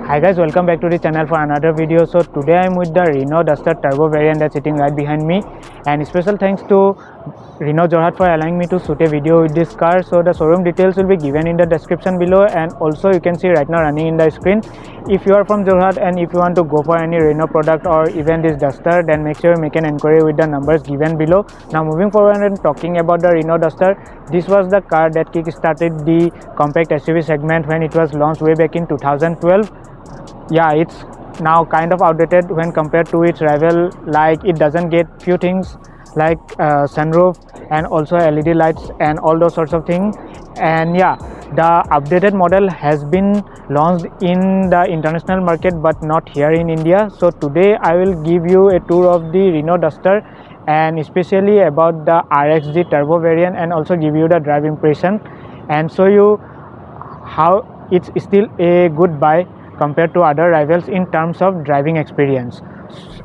Hi guys, welcome back to the channel for another video. So today I'm with the Renault Duster Turbo variant that's sitting right behind me, and special thanks to Renault Jorhat for allowing me to shoot a video with this car. So the showroom details will be given in the description below, and also you can see right now running in the screen. If you are from Jorhat and if you want to go for any Renault product or even this Duster, then make sure you make an inquiry with the numbers given below. Now moving forward and talking about the Renault Duster, this was the car that kick-started the compact SUV segment when it was launched way back in 2012. Yeah, it's now kind of outdated when compared to its rival. Like, it doesn't get few things like sunroof and also LED lights and all those sorts of things. And yeah, the updated model has been launched in the international market but not here in India. So today I will give you a tour of the Renault Duster, and especially about the RXZ Turbo variant, and also give you the drive impression and show you how it's still a good buy compared to other rivals in terms of driving experience.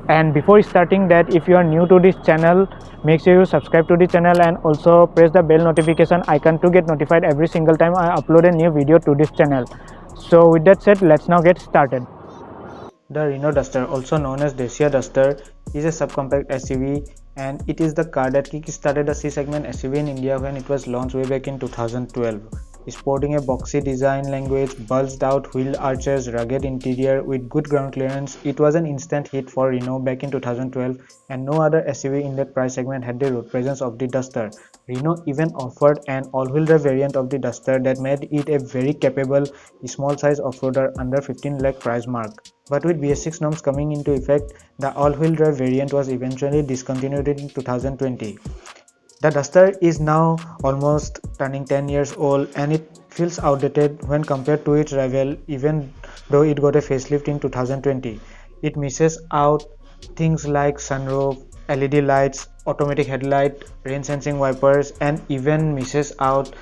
And before starting that, if you are new to this channel, make sure you subscribe to the channel and also press the bell notification icon to get notified every single time I upload a new video to this channel. So with that said, let's now get started. The Renault Duster, also known as Dacia Duster, is a subcompact SUV, and it is the car that kick-started the C-segment SUV in India when it was launched way back in 2012. Sporting a boxy design language, bulged out wheel arches, rugged interior with good ground clearance, it was an instant hit for Renault back in 2012, and no other SUV in that price segment had the road presence of the Duster. Renault even offered an all-wheel drive variant of the Duster that made it a very capable small-size off-roader under 15 lakh price mark. But with BS6 norms coming into effect, the all-wheel drive variant was eventually discontinued in 2020. The Duster is now almost turning 10 years old, and it feels outdated when compared to its rival, even though it got a facelift in 2020. It misses out things like sunroof, LED lights, automatic headlight, rain sensing wipers, and even misses out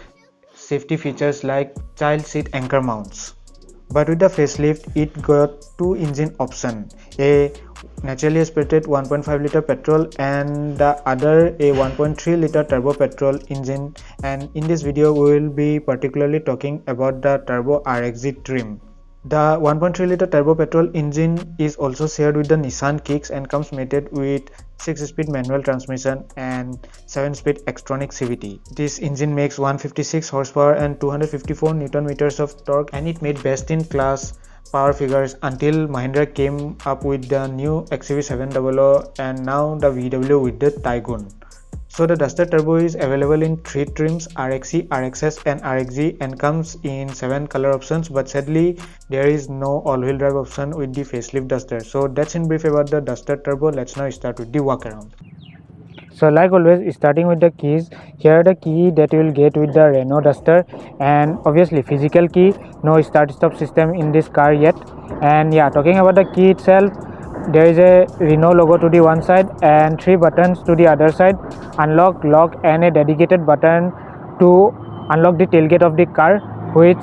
safety features like child seat anchor mounts. But with the facelift, it got two engine options, a naturally aspirated 1.5 liter petrol and the other a 1.3 liter turbo petrol engine. And in this video we will be particularly talking about the Turbo RXZ trim. The 1.3 liter turbo petrol engine is also shared with the Nissan Kicks and comes mated with 6-speed manual transmission and 7-speed X-Tronic CVT. This engine makes 156 horsepower and 254 Newton meters of torque, and it made best in class power figures until Mahindra came up with the new XUV 700 and now the VW with the Taygun. So the Duster Turbo is available in 3 trims, RXC, RXS and RXZ, and comes in 7 color options, but sadly there is no all-wheel drive option with the facelift Duster. So that's in brief about the Duster Turbo. Let's now start with the walkaround. So like always, starting with the keys, here are the key that you will get with the Renault Duster, and obviously physical key, no start stop system in this car yet. And yeah, talking about the key itself, there is a Renault logo to the one side and 3 buttons to the other side: unlock, lock, and a dedicated button to unlock the tailgate of the car, which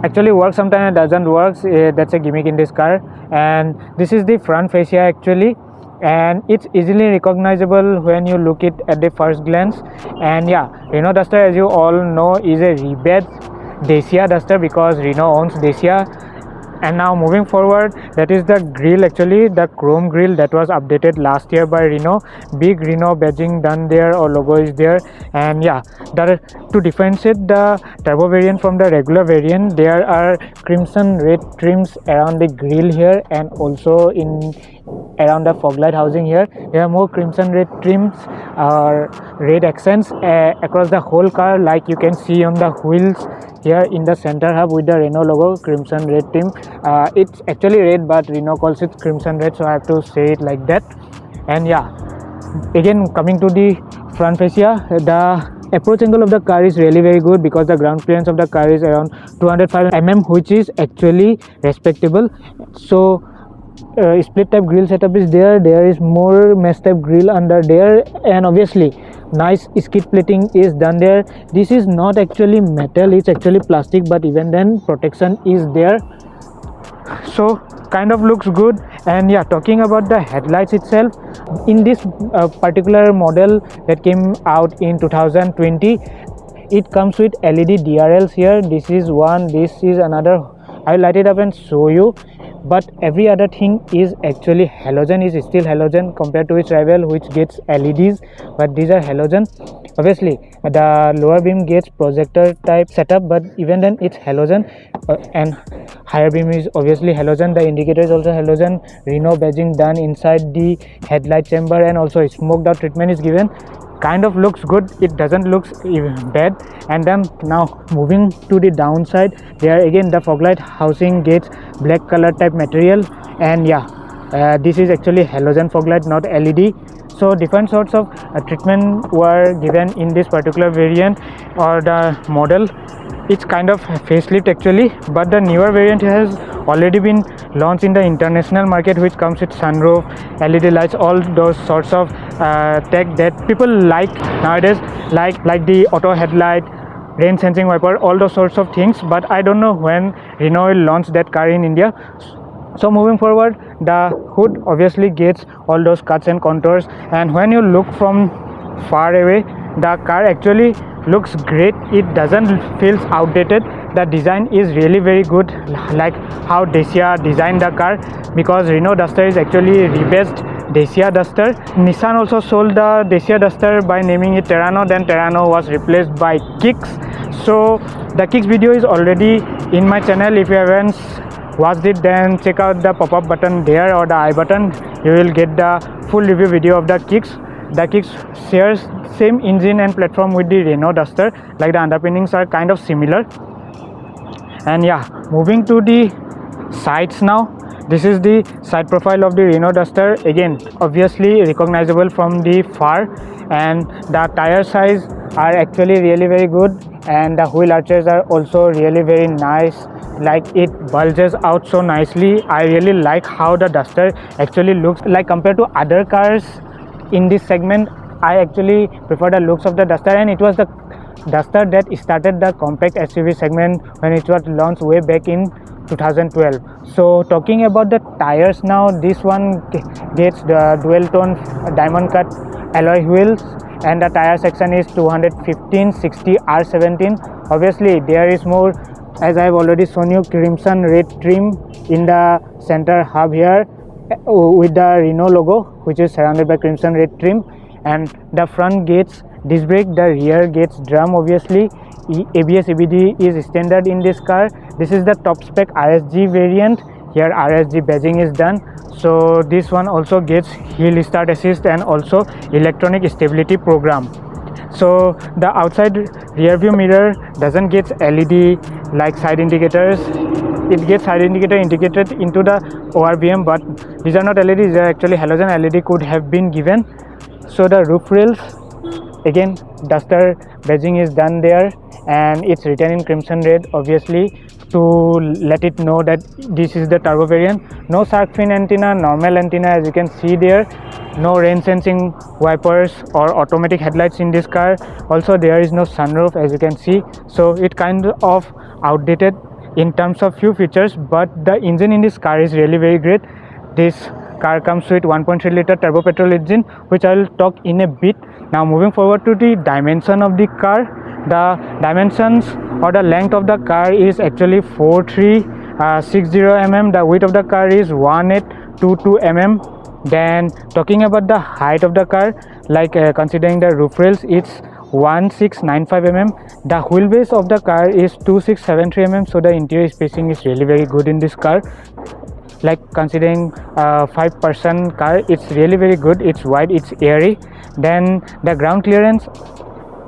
actually works sometimes, it doesn't work. That's a gimmick in this car. And this is the front fascia actually, and it's easily recognizable when you look it at the first glance. And yeah, Renault Duster, as you all know, is a rebadged Dacia Duster because Renault owns Dacia. And now moving forward, that is the grille, actually the chrome grille that was updated last year by Renault. Big Renault badging done there, or logo is there. And yeah, to differentiate the turbo variant from the regular variant, there are crimson red trims around the grille here, and also in around the fog light housing here. There are more crimson red trims or red accents across the whole car, like you can see on the wheels here in the center hub with the Renault logo, crimson red trim. It's actually red, but Renault calls it crimson red, so I have to say it like that. And yeah, again coming to the front fascia, the approach angle of the car is really very good because the ground clearance of the car is around 205 mm, which is actually respectable. So split type grille setup is there is more mesh type grille under there, and obviously nice skid plating is done there. This is not actually metal, it's actually plastic, but even then protection is there, so kind of looks good. And yeah, talking about the headlights itself, in this particular model that came out in 2020, it comes with LED DRLs here. This is one, this is another I'll light it up and show you. But every other thing is actually halogen, is still halogen compared to its rival which gets LEDs, but these are halogen. Obviously the lower beam gets projector type setup, but even then it's halogen, and higher beam is obviously halogen. The indicator is also halogen. Renault badging done inside the headlight chamber, and also smoked out treatment is given. Kind of looks good, it doesn't look bad. And then now moving to the downside, there again the fog light housing gets black color type material, and yeah, this is actually halogen fog light, not LED. So different sorts of treatment were given in this particular variant or the model. It's kind of facelift actually, but the newer variant has already been launched in the international market, which comes with sunroof, LED lights, all those sorts of tech that people like nowadays, like the auto headlight, rain sensing wiper, all those sorts of things. But I don't know when Renault will launch that car in India. So moving forward, the hood obviously gets all those cuts and contours, and when you look from far away, the car actually looks great. It doesn't feel outdated. The design is really very good, like how Dacia designed the car, because Renault Duster is actually rebadged Dacia Duster. Nissan also sold the Dacia Duster by naming it Terrano, then Terrano was replaced by Kicks. So the Kicks video is already in my channel. If you haven't watched it, then check out the pop-up button there or the I button. You will get the full review video of the Kicks. The Kicks shares same engine and platform with the Renault Duster, like the underpinnings are kind of similar. And yeah, moving to the sides now. This is the side profile of the Renault Duster. Again, obviously recognizable from the far, and the tire size are actually really very good, and the wheel arches are also really very nice, like it bulges out so nicely. I really like how the Duster actually looks, like compared to other cars in this segment. I actually prefer the looks of the Duster, and it was the Duster that started the compact SUV segment when it was launched way back in 2012. So talking about the tires now, this one gets the dual tone diamond cut alloy wheels, and the tire section is 215/60 R17. Obviously there is more, as I have already shown you, crimson red trim in the center hub here with the Renault logo, which is surrounded by crimson red trim. And the front gets disc brake, the rear gets drum. Obviously ABS ABD is standard in this car. This is the top spec RSG variant. Here RSG badging is done. So this one also gets hill start assist and also electronic stability program. So the outside rear view mirror doesn't get LED like side indicators. It gets side indicator integrated into the ORVM, but these are not LEDs, they are actually halogen. LED could have been given. So the roof rails, again Duster badging is done there, and it's written in crimson red, obviously to let it know that this is the turbo variant. No shark fin antenna, normal antenna as you can see there. No rain sensing wipers or automatic headlights in this car. Also there is no sunroof as you can see. So it kind of outdated in terms of few features, but the engine in this car is really very great. This car comes with 1.3 liter turbo petrol engine, which I will talk in a bit. Now moving forward to the dimension of the car. The dimensions or the length of the car is actually 4360 mm. The width of the car is 1822 mm. Then talking about the height of the car, like considering the roof rails, it's 1695 mm. The wheelbase of the car is 2673 mm. So the interior spacing is really very good in this car. Like considering 5-person car, it's really very good. It's wide, it's airy. Then the ground clearance,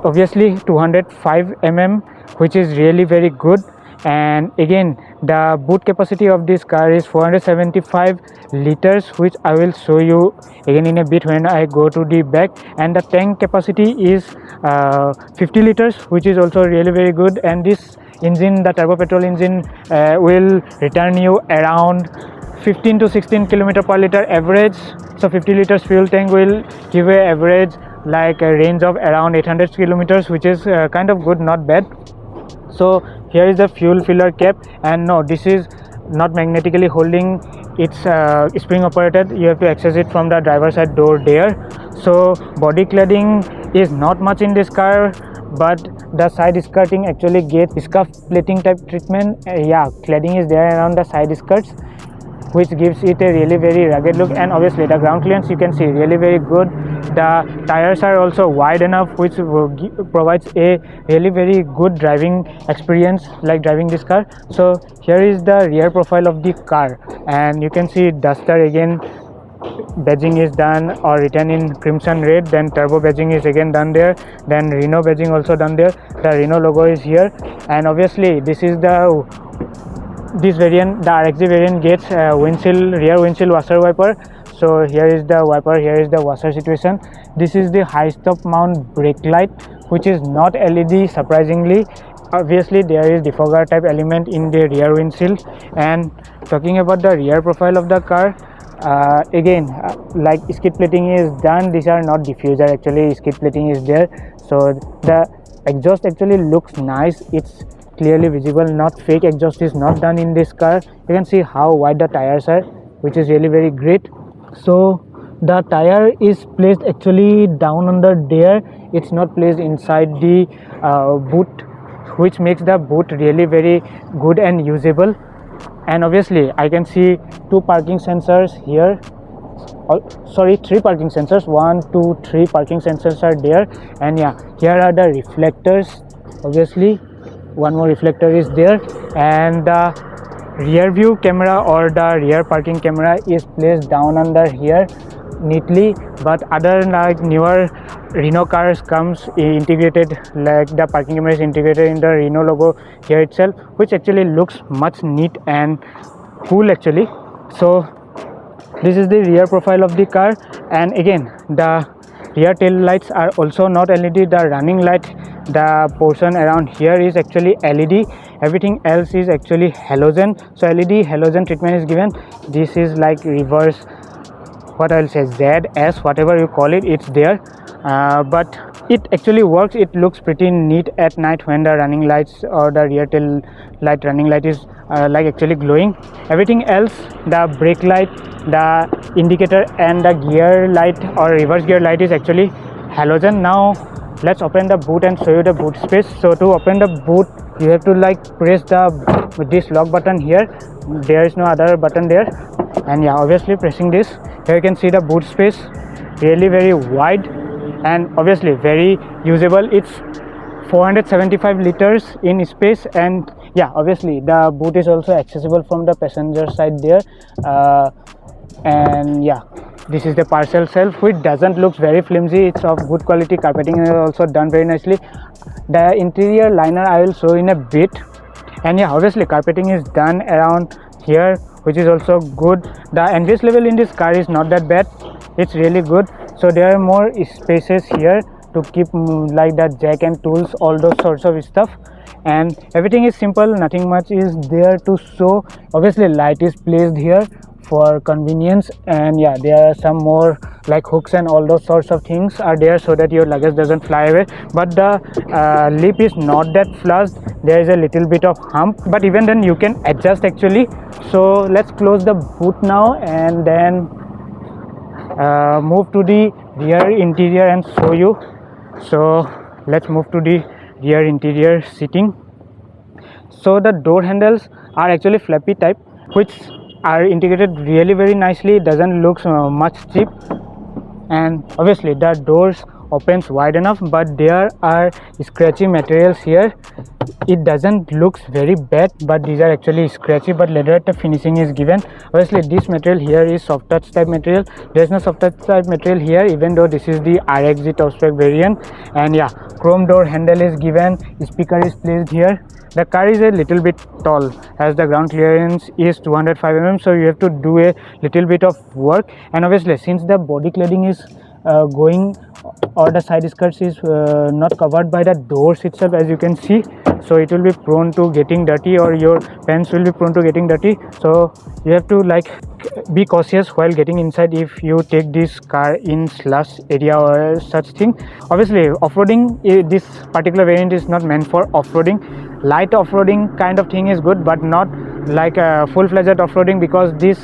obviously 205 mm, which is really very good. And again the boot capacity of this car is 475 liters, which I will show you again in a bit when I go to the back. And the tank capacity is 50 liters, which is also really very good. And this engine, the turbo petrol engine, will return you around 15 to 16 km per liter average. So 50 liters fuel tank will give a average like a range of around 800 kilometers, which is kind of good, not bad. So here is the fuel filler cap, and no, this is not magnetically holding, it's spring operated. You have to access it from the driver side door there. So body cladding is not much in this car, but the side skirting actually gets scuff plating type treatment. Cladding is there around the side skirts, which gives it a really very rugged look. And obviously the ground clearance, you can see, really very good. The tires are also wide enough, which provides a really very good driving experience like driving this car. So here is the rear profile of the car, and you can see Duster again, badging is done or written in crimson red, then turbo badging is again done there, then Renault badging also done there, the Renault logo is here. And obviously this variant, the RXZ variant, gets rear windshield washer wiper. So here is the wiper, here is the washer situation. This is the high stop mount brake light, which is not LED, surprisingly. Obviously there is defogger type element in the rear windshield. And talking about the rear profile of the car, again, like skid plating is done. These are not diffuser, actually skid plating is there. So the exhaust actually looks nice, it's clearly visible, not fake exhaust is not done in this car. You can see how wide the tires are, which is really very great. So the tire is placed actually down under there, it's not placed inside the boot, which makes the boot really very good and usable. And obviously I can see three parking sensors, 1, 2, 3 parking sensors are there. And here are the reflectors. Obviously one more reflector is there, and the rear view camera or the rear parking camera is placed down under here neatly. But other like newer Renault cars comes integrated, like the parking camera is integrated in the Renault logo here itself, which actually looks much neat and cool actually. So this is the rear profile of the car. And again, the rear tail lights are also not LED. The running light, the portion around here is actually LED, everything else is actually halogen. So LED halogen treatment is given. This is like reverse, what I'll say, ZS, whatever you call it, it's there. But it actually works. It looks pretty neat at night when the running lights or the rear tail light running light is like actually glowing. Everything else, the brake light, the indicator and the gear light or reverse gear light is actually halogen. Now let's open the boot and show you the boot space. So to open the boot, you have to like press this lock button here, there is no other button there. And obviously pressing this, here you can see the boot space, really very wide and obviously very usable. It's 475 liters in space. And obviously the boot is also accessible from the passenger side there. And this is the parcel shelf, which doesn't look very flimsy, it's of good quality. Carpeting is also done very nicely. The interior liner I will show in a bit. And obviously carpeting is done around here, which is also good. The NVS level in this car is not that bad, it's really good. So there are more spaces here to keep like the jack and tools, all those sorts of stuff. And everything is simple, nothing much is there to show. Obviously light is placed here for convenience, and there are some more like hooks and all those sorts of things are there so that your luggage doesn't fly away. But the lip is not that flush, there is a little bit of hump, but even then you can adjust actually. So let's close the boot now and then move to the rear interior and show you. So let's move to the rear interior seating. So the door handles are actually flappy type, which are integrated really very nicely, doesn't look much cheap. And obviously the doors opens wide enough, but there are scratchy materials here. It doesn't looks very bad, but these are actually scratchy, but later the finishing is given. Obviously this material here is soft touch type material, there is no soft touch type material here, even though this is the RXZ top spec variant. And chrome door handle is given, speaker is placed here. The car is a little bit tall as the ground clearance is 205 mm, so you have to do a little bit of work. And obviously since the body cladding is going or the side skirts is not covered by the doors itself, as you can see, so it will be prone to getting dirty, or your pants will be prone to getting dirty. So you have to like be cautious while getting inside if you take this car in slush area or such thing. Obviously off-roading, this particular variant is not meant for off-roading. Light off-roading kind of thing is good, but not like a full-fledged off-roading, because this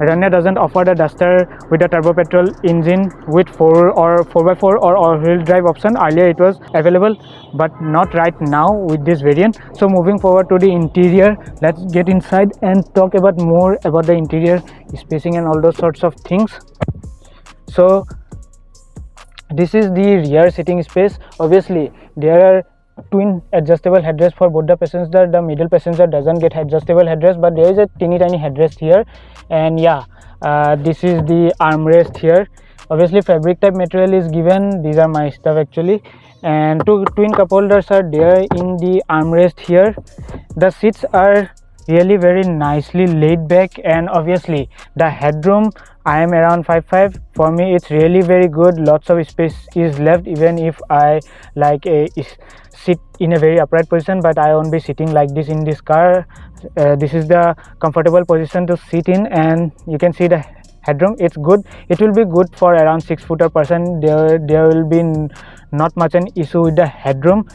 Renault doesn't offer the Duster with a turbo petrol engine with 4x4 or all-wheel drive option. Earlier it was available, but not right now with this variant. So moving forward to the interior, let's get inside and talk about more about the interior spacing and all those sorts of things. So this is the rear sitting space. Obviously there are twin adjustable headrests for both the passenger. The middle passenger doesn't get adjustable headrest, but there is a teeny tiny headrest here. And yeah, this is the armrest here. Obviously fabric type material is given. These are my stuff actually, and two twin cup holders are there in the armrest here. The seats are really very nicely laid back, and obviously the headroom, I am around 5'5". For me it's really very good. Lots of space is left, even if I like sit in a very upright position, but I won't be sitting like this in this car. This is the comfortable position to sit in, and you can see the headroom. It's good. It will be good for around 6-footer person. There will be not much an issue with the headroom.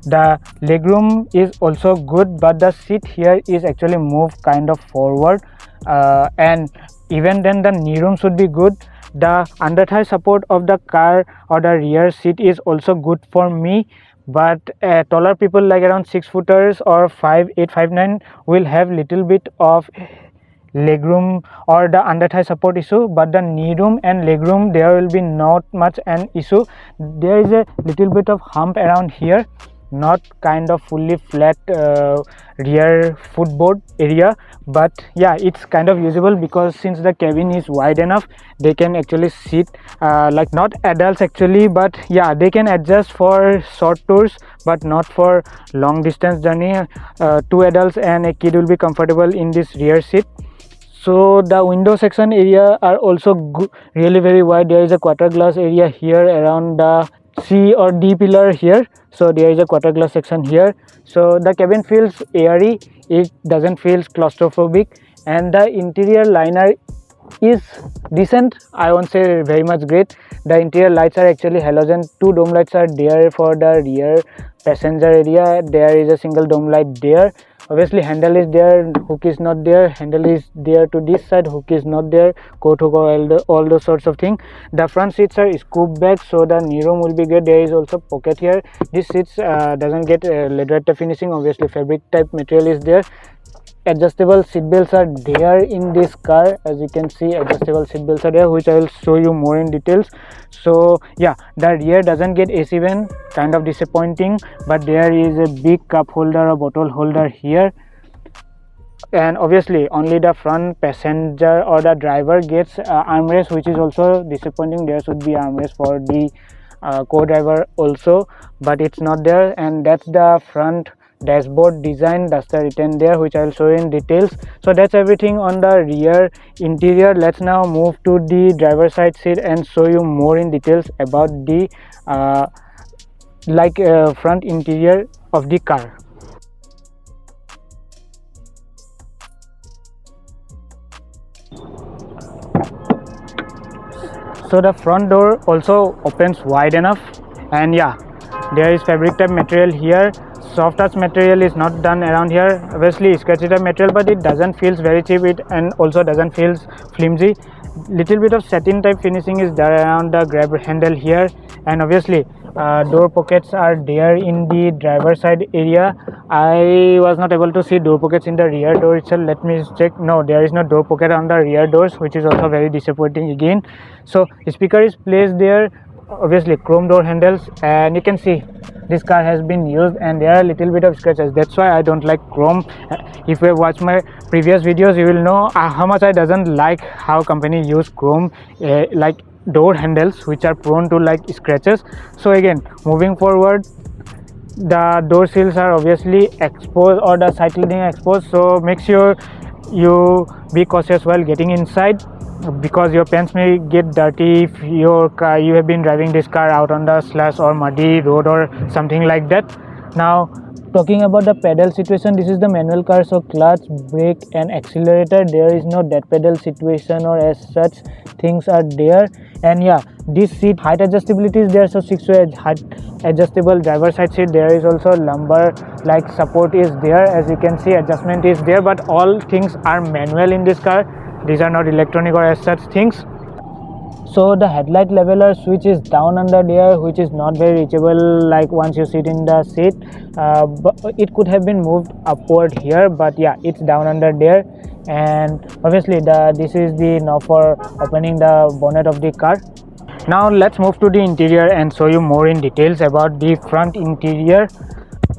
The legroom is also good, but the seat here is actually moved kind of forward, and even then the knee room should be good. The under thigh support of the car or the rear seat is also good for me, but taller people like around 6-footers or 5'8", 5'9" will have little bit of legroom or the under thigh support issue, but the knee room and legroom there will be not much an issue. There is a little bit of hump around here, not kind of fully flat rear footboard area, but yeah, it's kind of usable because since the cabin is wide enough, they can actually sit like not adults actually, but yeah, they can adjust for short tours but not for long distance journey. 2 adults and a kid will be comfortable in this rear seat. So the window section area are also really very wide. There is a quarter glass area here around the C or D pillar here, so there is a quarter glass section here, so the cabin feels airy, it doesn't feel claustrophobic, and the interior liner is decent. I won't say very much great. The interior lights are actually halogen. 2 dome lights are there for the rear passenger area. There is a single dome light there. Obviously handle is there, hook is not there. Handle is there to this side, hook is not there. Coat hook, all those sorts of things. The front seats are scoop back, so the knee room will be good. There is also pocket here. This seats doesn't get leather type finishing. Obviously fabric type material is there. Adjustable seat belts are there in this car. As you can see, adjustable seat belts are there, which I will show you more in details. So yeah, the rear doesn't get AC vent, kind of disappointing, but there is a big cup holder or bottle holder here. And obviously only the front passenger or the driver gets armrest, which is also disappointing. There should be armrest for the co-driver also, but it's not there. And that's the front dashboard design, Duster written there, which I'll show you in details. So that's everything on the rear interior. Let's now move to the driver side seat and show you more in details about the front interior of the car. So the front door also opens wide enough, and yeah, there is fabric type material here. Soft touch material is not done around here. Obviously scratchy type material, but it doesn't feel very cheap, and also doesn't feel flimsy. Little bit of satin type finishing is there around the grab handle here, and obviously door pockets are there in the driver side area. I was not able to see door pockets in the rear door itself. Let me check. No, there is no door pocket on the rear doors, which is also very disappointing again. So speaker is placed there. Obviously chrome door handles, and you can see this car has been used and there are a little bit of scratches. That's why I don't like chrome. If you have watched my previous videos, you will know how much I doesn't like how company use chrome like door handles, which are prone to like scratches. So again, moving forward, the door seals are obviously exposed or the side leading exposed, so make sure you be cautious while getting inside, because your pants may get dirty if you have been driving this car out on the slush or muddy road or something like that. Now talking about the pedal situation, this is the manual car, so clutch, brake and accelerator, there is no dead pedal situation or as such things are there. And yeah, this seat height adjustability is there, so 6-way height adjustable driver side seat. There is also lumbar like support is there. As you can see, adjustment is there, but all things are manual in this car. these are not electronic or as such things. So the headlight leveler switch is down under there, which is not very reachable like once you sit in the seat, but it could have been moved upward here, but yeah, it's down under there. And obviously this is the knob for opening the bonnet of the car. Now let's move to the interior and show you more in details about the front interior.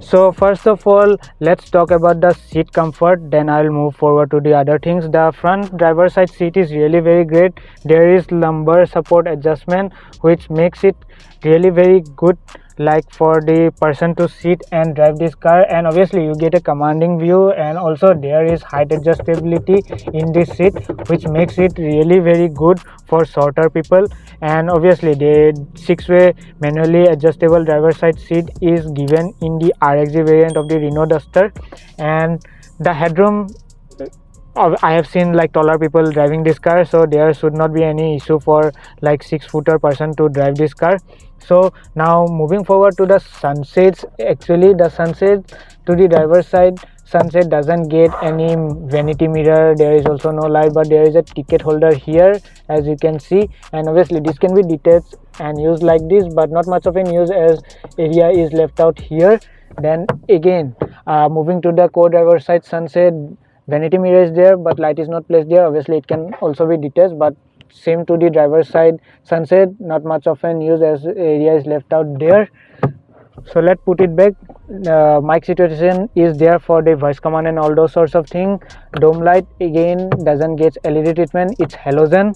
So first of all, let's talk about the seat comfort, then I'll move forward to the other things. The front driver side seat is really very great. There is lumbar support adjustment which makes it really very good, like for the person to sit and drive this car. And obviously you get a commanding view, and also there is height adjustability in this seat which makes it really very good for shorter people. And obviously the 6-way manually adjustable driver side seat is given in the RXZ variant of the Renault Duster. And the headroom, I have seen like taller people driving this car, so there should not be any issue for like 6-footer person to drive this car. So now moving forward to the sunsets. Actually the sunset to the driver's side sunset doesn't get any vanity mirror. There is also no light, but there is a ticket holder here as you can see. And obviously this can be detached and used like this, but not much of an use as area is left out here. Then again, moving to the co-driver side sunset, vanity mirror is there but light is not placed there. Obviously it can also be detached, but same to the driver's side sunset, not much of an use as area is left out there. So let's put it back. Mic situation is there for the voice command and all those sorts of things. Dome light again doesn't get LED treatment, it's halogen.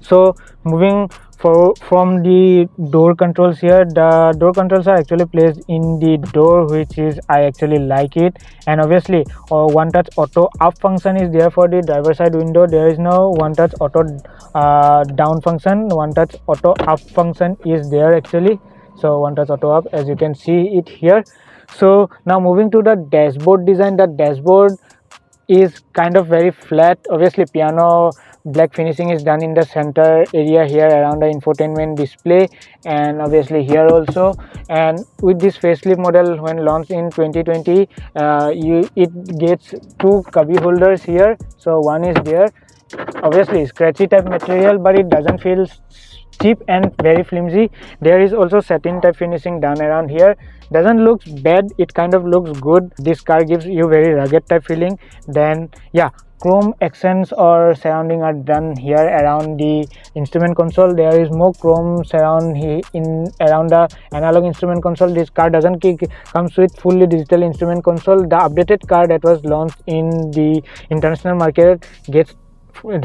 So moving from the door controls here, the door controls are actually placed in the door, which is I actually like it. And obviously one touch auto up function is there for the driver side window. There is no one touch auto down function. One touch auto up function is there actually. So one touch auto up, as you can see it here. So now moving to the dashboard design. The dashboard is kind of very flat. Obviously piano black finishing is done in the center area here around the infotainment display, and obviously here also. And with this facelift model when launched in 2020, it gets 2 cubby holders here. So one is there, obviously scratchy type material, but it doesn't feel cheap and very flimsy. There is also satin type finishing done around here. Doesn't look bad, it kind of looks good. This car gives you very rugged type feeling. Then yeah, chrome accents or surrounding are done here around the instrument console. There is more chrome surround around the analog instrument console. This car doesn't comes with fully digital instrument console. The updated car that was launched in the international market gets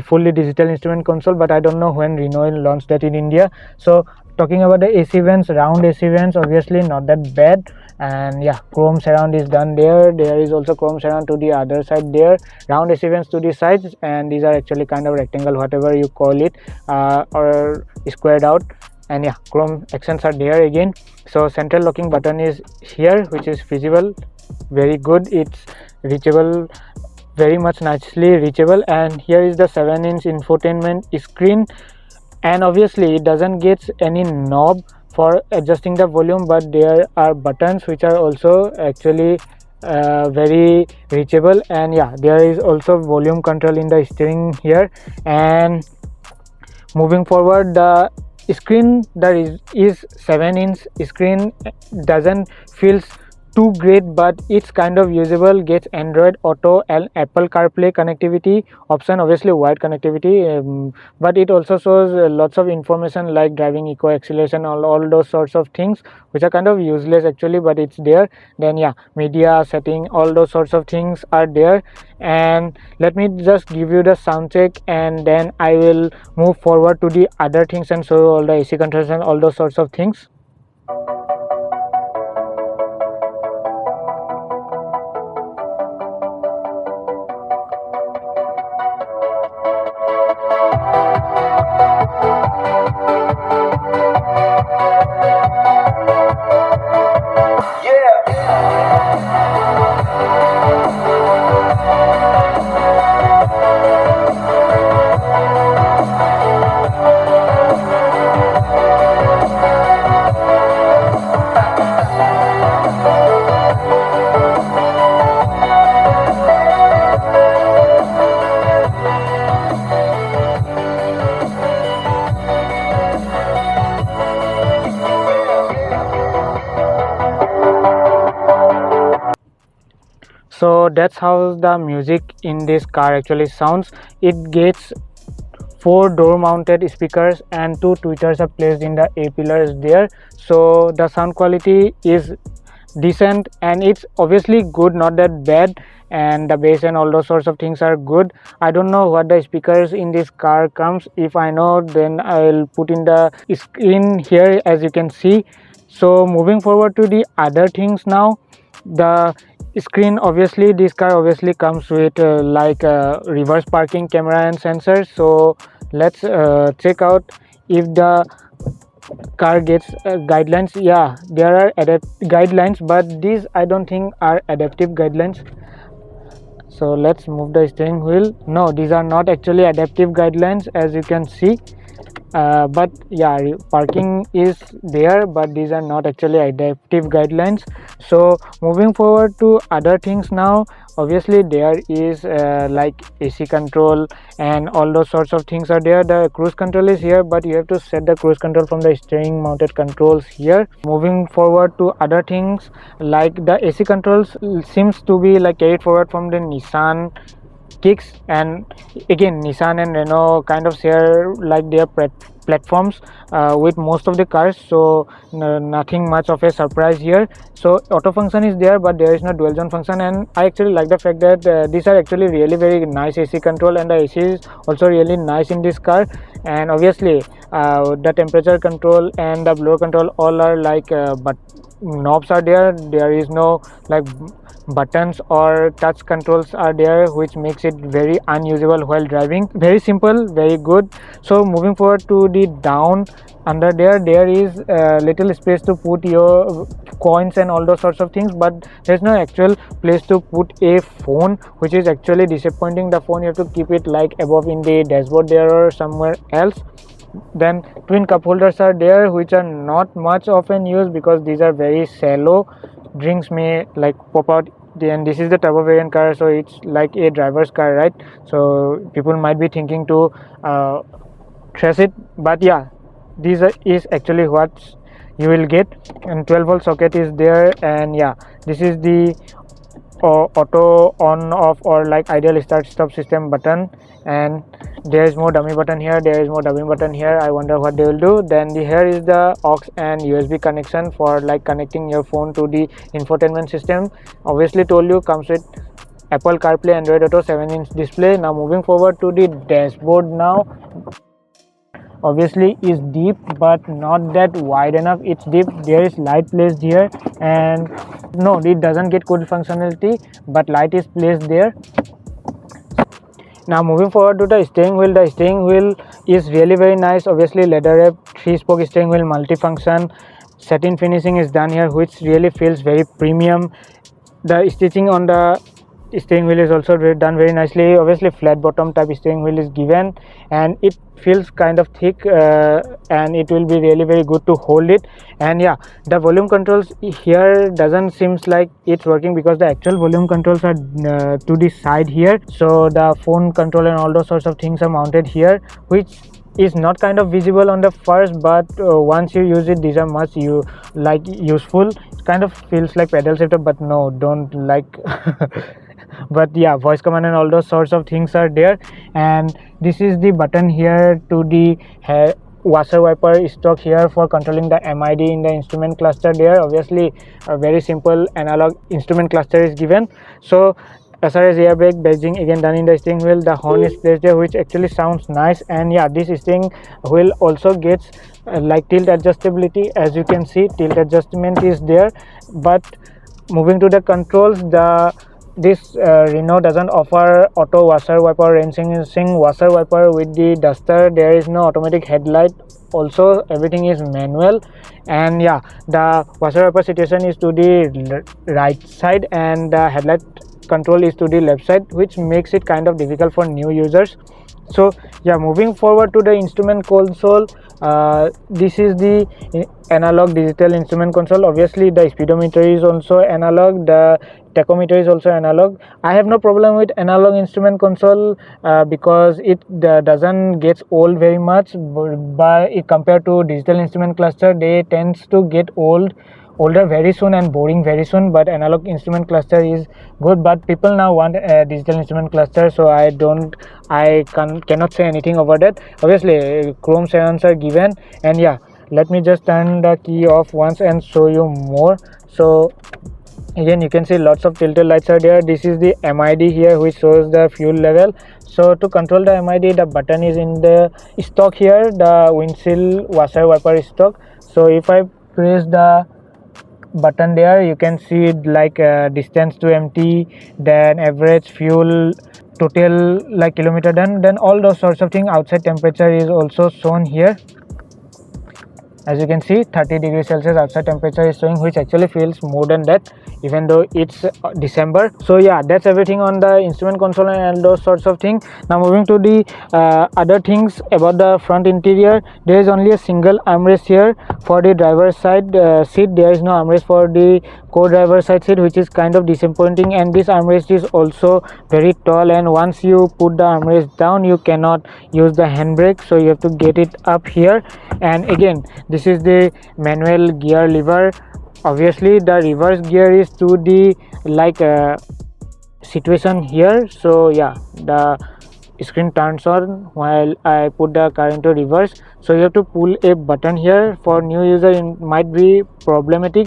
fully digital instrument console, but I don't know when Renault launched that in India. So talking about the AC vents, round AC vents, obviously not that bad. And yeah, chrome surround is done there. There is also chrome surround to the other side there. Round AC vents to the sides, and these are actually kind of rectangle, whatever you call it, or squared out. And yeah, chrome accents are there again. So central locking button is here, which is visible, very good. It's reachable, very much nicely reachable. And here is the 7-inch infotainment screen, and obviously it doesn't get any knob for adjusting the volume, but there are buttons which are also actually very reachable. And yeah, there is also volume control in the steering here. And moving forward, the screen that is 7-inch screen doesn't feel too great, but it's kind of usable. Gets Android Auto and Apple CarPlay connectivity option, obviously wide connectivity, but it also shows lots of information like driving, eco, acceleration, all those sorts of things which are kind of useless actually, but it's there. Then yeah, media setting, all those sorts of things are there. And let me just give you the sound check, and then I will move forward to the other things and show all the AC controls and all those sorts of things. So that's how the music in this car actually sounds. It gets 4 door mounted speakers and 2 tweeters are placed in the A pillars there, so the sound quality is decent and it's obviously good, not that bad, and the bass and all those sorts of things are good. I don't know what the speakers in this car comes. If I know, then I'll put in the screen here as you can see. So moving forward to the other things now, the screen, obviously this car obviously comes with like a reverse parking camera and sensor. So let's check out if the car gets guidelines. Yeah, there are guidelines, but these I don't think are adaptive guidelines. So let's move the steering wheel. No, these are not actually adaptive guidelines, as you can see. But yeah, parking is there, but these are not actually adaptive guidelines. So moving forward to other things now, obviously there is like AC control and all those sorts of things are there. The cruise control is here, but you have to set the cruise control from the steering mounted controls here. Moving forward to other things, like the AC controls seems to be like carried forward from the Nissan Kicks, and again Nissan and Renault kind of share like their platforms with most of the cars, so nothing much of a surprise here. So auto function is there, but there is no dual zone function, and I actually like the fact that these are actually really very nice AC control, and the AC is also really nice in this car. And obviously the temperature control and the blower control all are like but knobs are there. There is no like buttons or touch controls are there, which makes it very unusable while driving. Very simple, very good. So moving forward to the down, under there is little space to put your coins and all those sorts of things, but there's no actual place to put a phone, which is actually disappointing. The phone you have to keep it like above in the dashboard there or somewhere else. Then twin cup holders are there, which are not much often used because these are very shallow. Drinks may like pop out. And this is the turbo variant car, so it's like a driver's car, right? So people might be thinking to trash it, but yeah, this is actually what you will get. And 12-volt socket is there, and yeah, this is the auto on off or like ideal start stop system button. And there is more dummy button here, there is more dummy button here. I wonder what they will do. Then here is the aux and USB connection for like connecting your phone to the infotainment system. Obviously told you comes with Apple CarPlay, Android Auto, 7-inch display. Now moving forward to the dashboard now, obviously is deep but not that wide enough. It's deep. There is light placed here, and no, it doesn't get code functionality, but light is placed there. Now moving forward to the steering wheel, the steering wheel is really very nice. Obviously leather wrap 3-spoke steering wheel, multifunction. Satin finishing is done here, which really feels very premium. The stitching on the steering wheel is also done very nicely. Obviously flat bottom type steering wheel is given, and it feels kind of thick, and it will be really very good to hold it. And yeah, the volume controls here doesn't seems like it's working because the actual volume controls are to the side here. So the phone control and all those sorts of things are mounted here, which is not kind of visible on the first, but once you use it, these are much useful. It kind of feels like pedal shifter, but no, don't like but yeah, voice command and all those sorts of things are there. And this is the button here to the washer wiper stock here for controlling the MID in the instrument cluster there. Obviously a very simple analog instrument cluster is given. So as far as airbag badging again done in the steering wheel, the horn is placed there, which actually sounds nice. And yeah, this steering wheel also gets like tilt adjustability. As you can see, tilt adjustment is there. But moving to the controls, this Renault doesn't offer auto washer wiper, rain sensing washer wiper with the Duster. There is no automatic headlight, also everything is manual. And yeah, the washer wiper situation is to the right side and the headlight control is to the left side, which makes it kind of difficult for new users. So yeah, moving forward to the instrument console, this is the analog digital instrument console. Obviously the speedometer is also analog, the tachometer is also analog. I have no problem with analog instrument console because it doesn't get old very much, but compared to digital instrument cluster, they tends to get old older very soon and boring very soon, but analog instrument cluster is good. But people now want a digital instrument cluster, so I cannot say anything about that. Obviously chrome surrounds are given, and yeah, let me just turn the key off once and show you more. So again, you can see lots of tilted lights are there. This is the MID here, which shows the fuel level. So to control the MID, the button is in the stock here, the windshield washer wiper stock. So if I press the button there, you can see like distance to empty, then average fuel, total like kilometer done, then all those sorts of things. Outside temperature is also shown here. As you can see, 30 degrees Celsius outside temperature is showing, which actually feels more than that, even though it's December. So yeah, that's everything on the instrument console and those sorts of things. Now moving to the other things about the front interior, there is only a single armrest here for the driver's side seat. There is no armrest for the co-driver side seat, which is kind of disappointing, and this armrest is also very tall, and once you put the armrest down, you cannot use the handbrake, so you have to get it up here. And again, this is the manual gear lever. Obviously the reverse gear is to the like situation here. So yeah, the screen turns on while I put the car into reverse, so you have to pull a button here. For new user it might be problematic,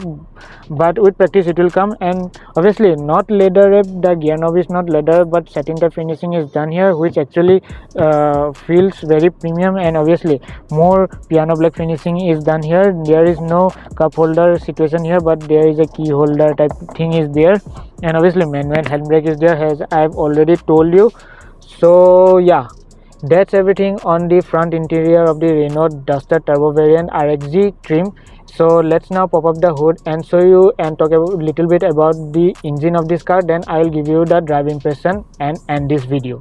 but with practice it will come. And obviously not leather wrapped, the gear knob is not leather, but satin type finishing is done here, which actually feels very premium. And obviously more piano black finishing is done here. There is no cup holder situation here, but there is a key holder type thing is there. And obviously manual handbrake is there, as I've already told you. So yeah, that's everything on the front interior of the Renault Duster Turbo variant RXZ trim. So let's now pop up the hood and show you and talk a little bit about the engine of this car. Then I will give you the drive impression and end this video.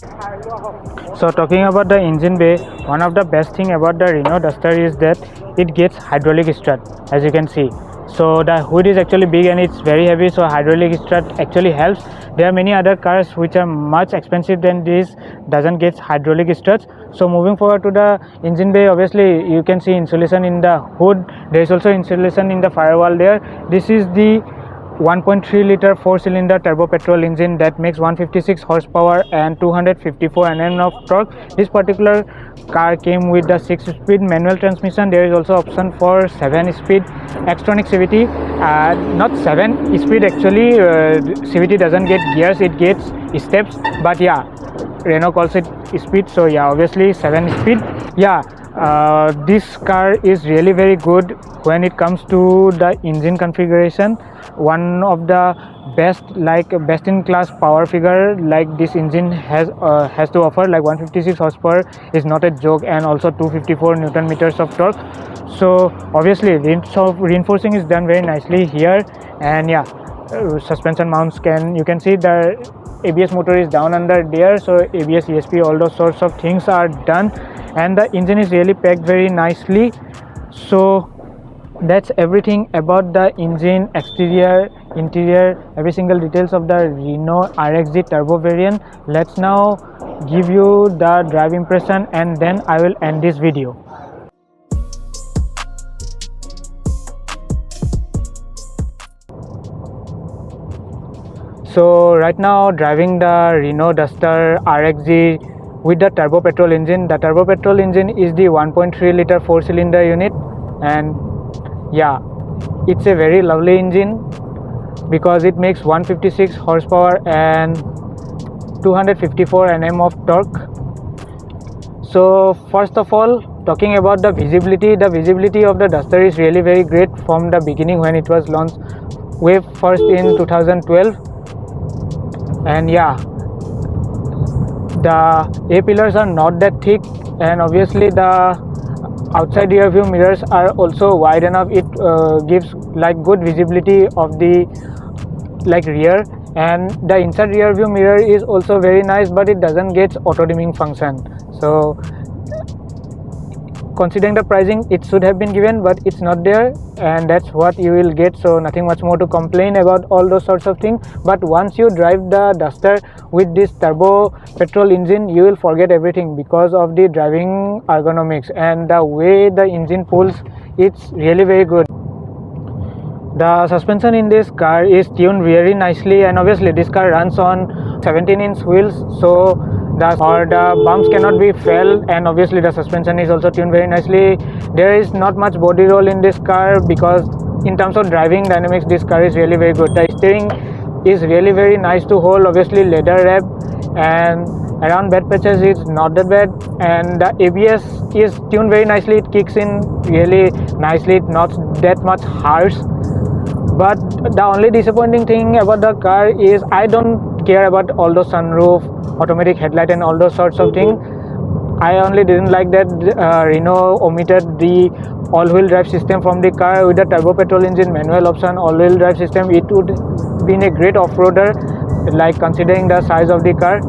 So talking about the engine bay, one of the best thing about the Renault Duster is that it gets hydraulic strut, as you can see. So the hood is actually big and it's very heavy, so hydraulic strut actually helps. There are many other cars which are much expensive than this, doesn't get hydraulic struts. So moving forward to the engine bay, obviously you can see insulation in the hood. There is also insulation in the firewall there. This is the 1.3 liter 4-cylinder turbo petrol engine that makes 156 horsepower and 254 Nm of torque. This particular car came with the 6-speed manual transmission. There is also option for 7-speed X-Tronic CVT. Not 7-speed actually, CVT doesn't get gears, it gets steps, but yeah, Renault calls it speed, so yeah, obviously 7-speed. Yeah, this car is really very good when it comes to the engine configuration. One of the best, like best in class power figure like this engine has to offer. Like 156 horsepower is not a joke, and also 254 Newton meters of torque. So obviously reinforcing is done very nicely here. And yeah, suspension mounts, you can see the ABS motor is down under there, so ABS, ESP, all those sorts of things are done, and the engine is really packed very nicely. So that's everything about the engine, exterior, interior, every single details of the Renault RXZ Turbo variant. Let's now give you the drive impression and then I will end this video. So right now driving the Renault Duster RXZ with the turbo petrol engine. The turbo petrol engine is the 1.3 liter 4-cylinder unit, and yeah, it's a very lovely engine because it makes 156 horsepower and 254 Nm of torque. So first of all, talking about the visibility of the Duster is really very great from the beginning when it was launched way first in 2012. And yeah, the A-pillars are not that thick, and obviously the outside rear view mirrors are also wide enough. It gives like good visibility of the like rear, and the inside rear view mirror is also very nice, but it doesn't get auto dimming function. So considering the pricing, it should have been given, but it's not there, and that's what you will get. So nothing much more to complain about all those sorts of things. But once you drive the Duster with this turbo petrol engine, you will forget everything because of the driving ergonomics and the way the engine pulls. It's really very good. The suspension in this car is tuned very nicely, and obviously this car runs on 17-inch wheels, so the bumps cannot be felt, and obviously the suspension is also tuned very nicely. There is not much body roll in this car because in terms of driving dynamics this car is really very good. The steering is really very nice to hold, obviously leather wrap, and around bed patches is not that bad, and the ABS is tuned very nicely. It kicks in really nicely, it's not that much harsh. But the only disappointing thing about the car is I don't care about all those sunroof, automatic headlight and all those sorts of things. I only didn't like that Renault omitted the all-wheel drive system from the car. With the turbo petrol engine, manual option, all-wheel drive system, it would be a great off-roader, like considering the size of the car.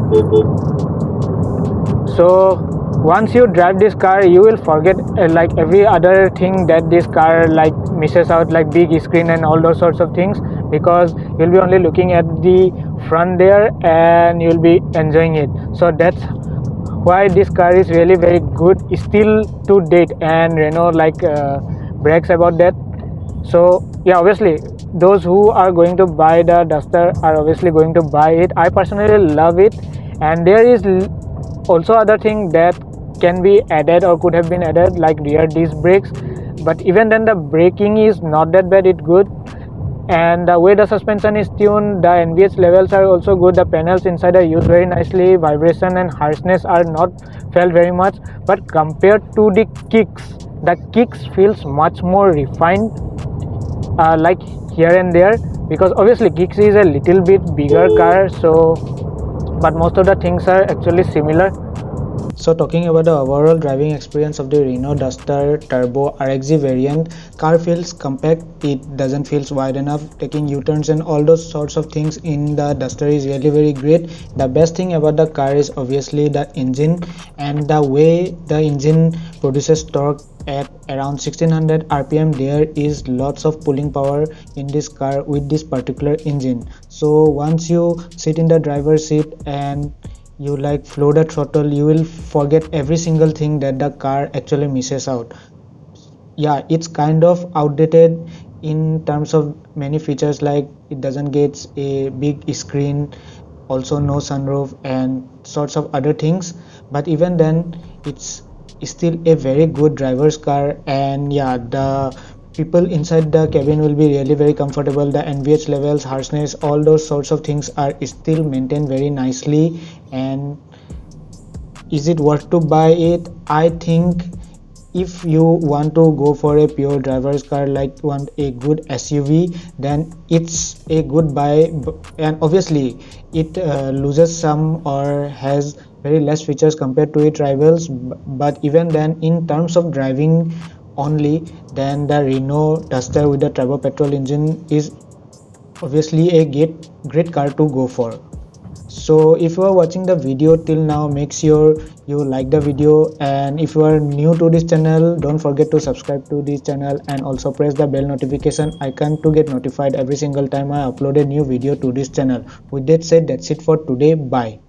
So once you drive this car, you will forget like every other thing that this car like misses out, like big screen and all those sorts of things, because you'll be only looking at the front there and you'll be enjoying it. So that's why this car is really very good still to date, and Renault like brags about that. So yeah, obviously those who are going to buy the Duster are obviously going to buy it. I personally love it, and there is also other thing that can be added or could have been added, like rear disc brakes, but even then the braking is not that bad, it's good. And the way the suspension is tuned, the NVH levels are also good. The panels inside are used very nicely. Vibration and harshness are not felt very much, but compared to the kicks feels much more refined, like here and there, because obviously kicks is a little bit bigger car, so but most of the things are actually similar. So talking about the overall driving experience of the Renault Duster Turbo RXZ variant, car feels compact, it doesn't feel wide enough, taking U-turns and all those sorts of things in the Duster is really very great. The best thing about the car is obviously the engine, and the way the engine produces torque at around 1600 rpm. There is lots of pulling power in this car with this particular engine. So once you sit in the driver's seat and you like floor the throttle, you will forget every single thing that the car actually misses out. Yeah, it's kind of outdated in terms of many features, like it doesn't get a big screen, also no sunroof and sorts of other things, but even then it's still a very good driver's car. And yeah, the people inside the cabin will be really very comfortable. The NVH levels, harshness, all those sorts of things are still maintained very nicely. And is it worth to buy it? I think if you want to go for a pure driver's car, like want a good SUV, then it's a good buy. And obviously it loses some or has very less features compared to its rivals, but even then in terms of driving only, then the Renault Duster with the turbo petrol engine is obviously a great car to go for. So if you are watching the video till now, make sure you like the video, and if you are new to this channel, don't forget to subscribe to this channel and also press the bell notification icon to get notified every single time I upload a new video to this channel. With that said, that's it for today. Bye.